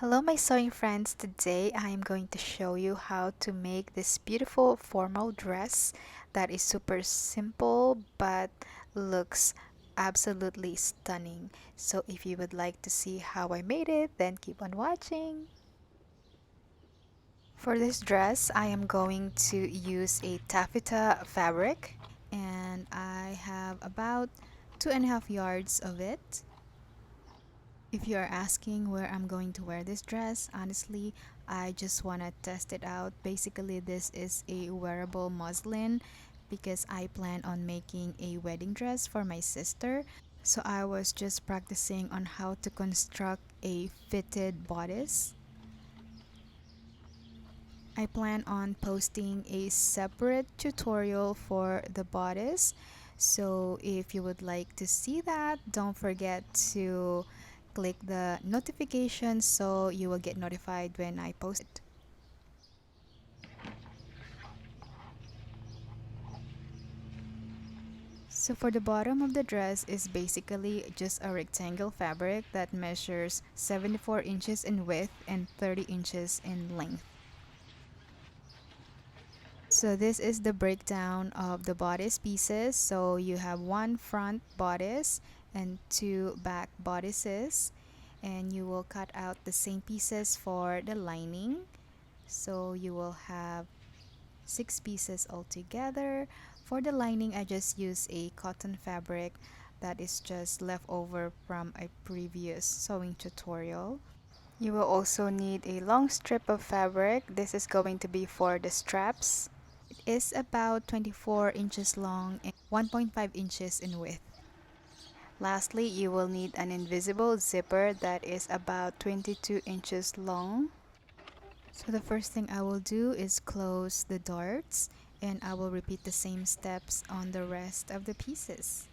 Hello my sewing friends, today I am going to show you how to make this beautiful formal dress that is super simple but looks absolutely stunning. So if you would like to see how I made it, then keep on watching. For this dress, I am going to use a taffeta fabric and I have about 2.5 yards of it. If you are asking where I'm going to wear this dress, honestly, I just want to test it out. Basically, this is a wearable muslin because I plan on making a wedding dress for my sister. So I was just practicing on how to construct a fitted bodice. I plan on posting a separate tutorial for the bodice. So if you would like to see that, don't forget to click the notification so you will get notified when I post it. So for the bottom of the dress is basically just a rectangle fabric that measures 74 inches in width and 30 inches in length. So this is the breakdown of the bodice pieces. So you have one front bodice and two back bodices, and you will cut out the same pieces for the lining. So you will have 6 pieces altogether. For the lining, I just use a cotton fabric that is just left over from a previous sewing tutorial. You will also need a long strip of fabric. This is going to be for the straps. It is about 24 inches long and 1.5 inches in width. Lastly, you will need an invisible zipper that is about 22 inches long. So the first thing I will do is close the darts, and I will repeat the same steps on the rest of the pieces.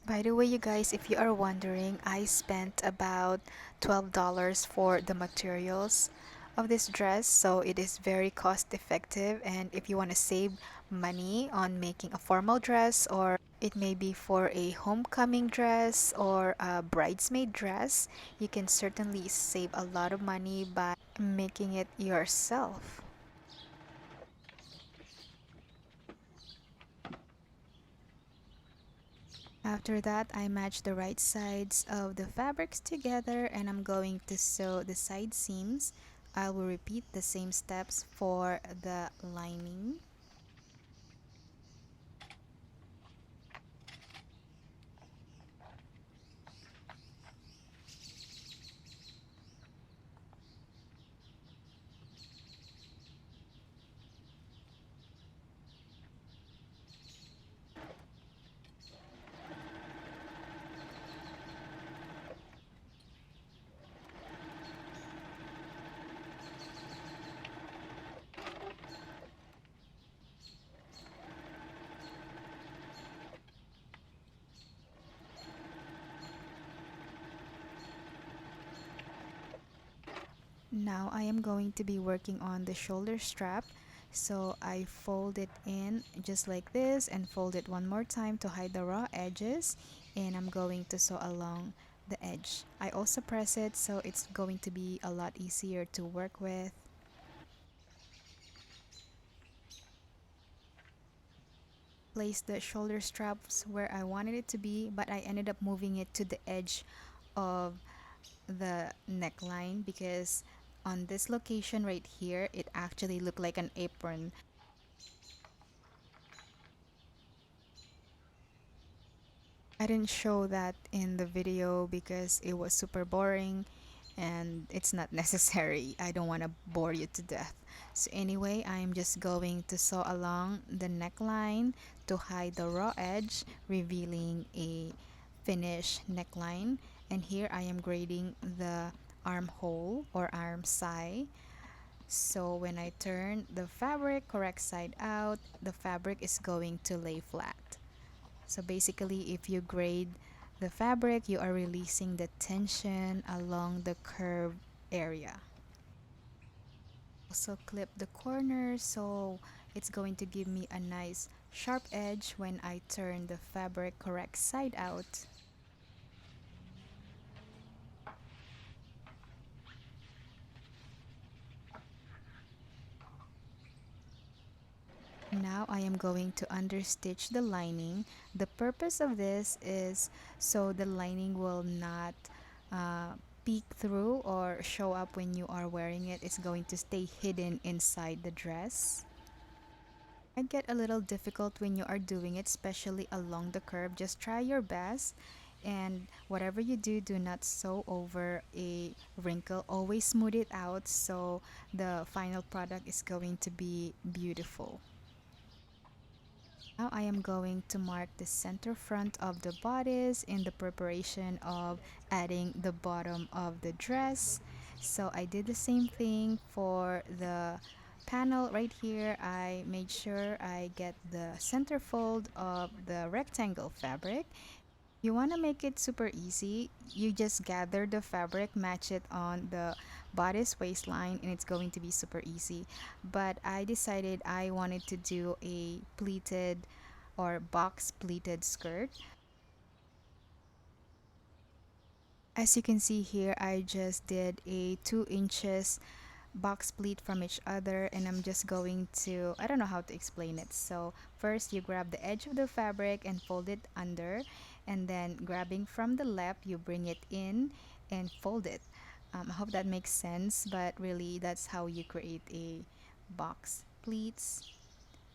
By the way, you guys, if you are wondering, I spent about $12 for the materials of this dress, so it is very cost effective. And if you want to save money on making a formal dress, or it may be for a homecoming dress or a bridesmaid dress, you can certainly save a lot of money by making it yourself. After that, I match the right sides of the fabrics together and I'm going to sew the side seams. I will repeat the same steps for the lining. Now I am going to be working on the shoulder strap. So I fold it in just like this and fold it one more time to hide the raw edges, and I'm going to sew along the edge. I also press it so it's going to be a lot easier to work with. Place the shoulder straps where I wanted it to be, but I ended up moving it to the edge of the neckline because on this location right here it actually looked like an apron. I didn't show that in the video because it was super boring and it's not necessary. I don't want to bore you to death. So anyway, I'm just going to sew along the neckline to hide the raw edge, revealing a finished neckline. And here I am grading the armhole or arm side. So when I turn the fabric correct side out, the fabric is going to lay flat. So basically, if you grade the fabric, you are releasing the tension along the curve area. Also clip the corners so it's going to give me a nice sharp edge when I turn the fabric correct side out. Now I am going to understitch the lining. The purpose of this is so the lining will not uh, peek through or show up when you are wearing it. It's going to stay hidden inside the dress. It get a little difficult when you are doing it, especially along the curve. Just try your best, and whatever you do, do not sew over a wrinkle. Always smooth it out so the final product is going to be beautiful. Now I am going to mark the center front of the bodice in the preparation of adding the bottom of the dress. So I did the same thing for the panel right here. I made sure I get the center fold of the rectangle fabric. You want to make it super easy. You just gather the fabric, match it on the bodice waistline, and it's going to be super easy. But I decided I wanted to do a pleated or box pleated skirt. As you can see here, I just did a 2 inches box pleat from each other, and I'm just going to, I don't know how to explain it. So first you grab the edge of the fabric and fold it under, and then grabbing from the left you bring it in and fold it. I hope that makes sense, but really that's how you create a box pleats.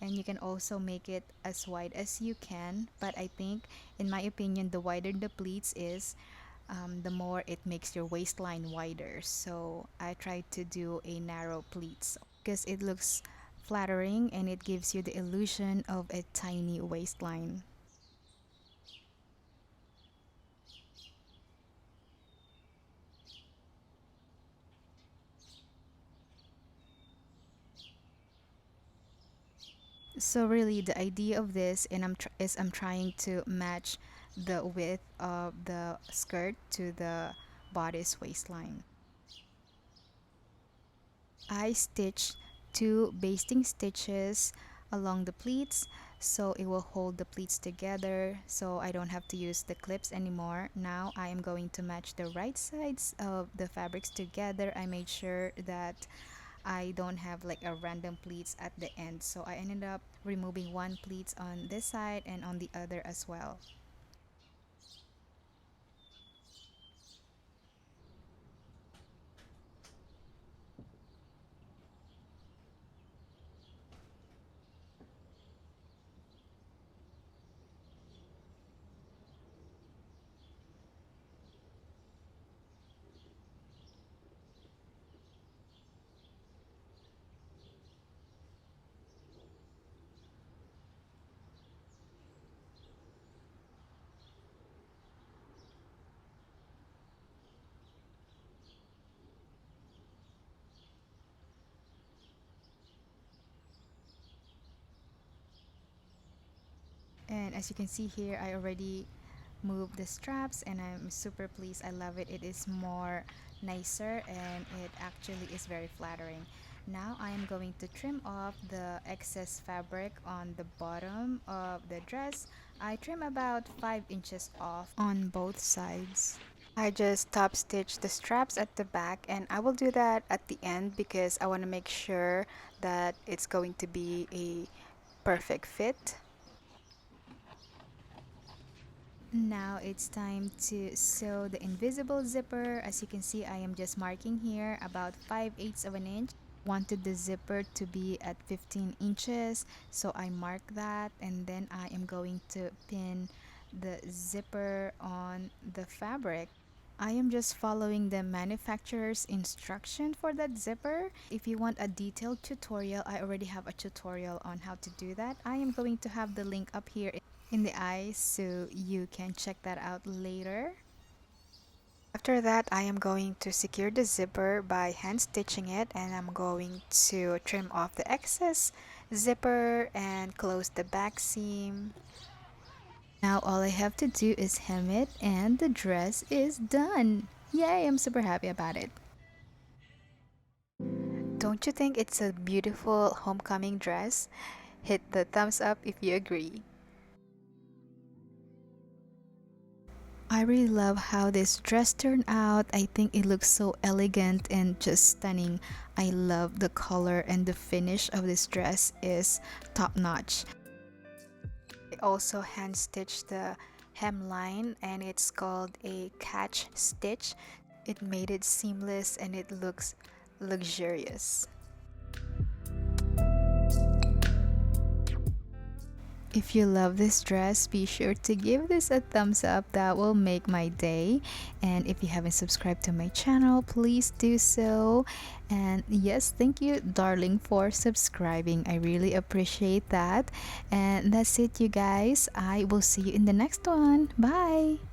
And you can also make it as wide as you can, but I think, in my opinion, the wider the pleats is, the more it makes your waistline wider. So I tried to do a narrow pleats because it looks flattering and it gives you the illusion of a tiny waistline. So really the idea of this, and I'm trying to match the width of the skirt to the bodice waistline. I stitched 2 basting stitches along the pleats so it will hold the pleats together, so I don't have to use the clips anymore. Now I am going to match the right sides of the fabrics together. I made sure that I don't have like a random pleats at the end, so I ended up removing one pleats on this side and on the other as well. And as you can see here, I already moved the straps and I'm super pleased. I love it. It is more nicer and it actually is very flattering. Now I am going to trim off the excess fabric on the bottom of the dress. I trim about 5 inches off on both sides. I just top stitch the straps at the back, and I will do that at the end because I want to make sure that it's going to be a perfect fit. Now it's time to sew the invisible zipper. As you can see, I am just marking here about 5/8 of an inch. Wanted the zipper to be at 15 inches, so I mark that, and then I am going to pin the zipper on the fabric. I am just following the manufacturer's instruction for that zipper. If you want a detailed tutorial, I already have a tutorial on how to do that. I am going to have the link up here in the eyes so you can check that out later. After that, I am going to secure the zipper by hand stitching it, and I'm going to trim off the excess zipper and close the back seam. Now all I have to do is hem it and the dress is done. Yay, I'm super happy about it. Don't you think it's a beautiful homecoming dress? Hit the thumbs up if you agree. I really love how this dress turned out. I think it looks so elegant and just stunning. I love the color and the finish of this dress is top notch. I also hand stitched the hemline and it's called a catch stitch. It made it seamless and it looks luxurious. If you love this dress, be sure to give this a thumbs up. That will make my day. And if you haven't subscribed to my channel, please do so. And yes, thank you, darling, for subscribing. I really appreciate that. And that's it, you guys. I will see you in the next one. Bye.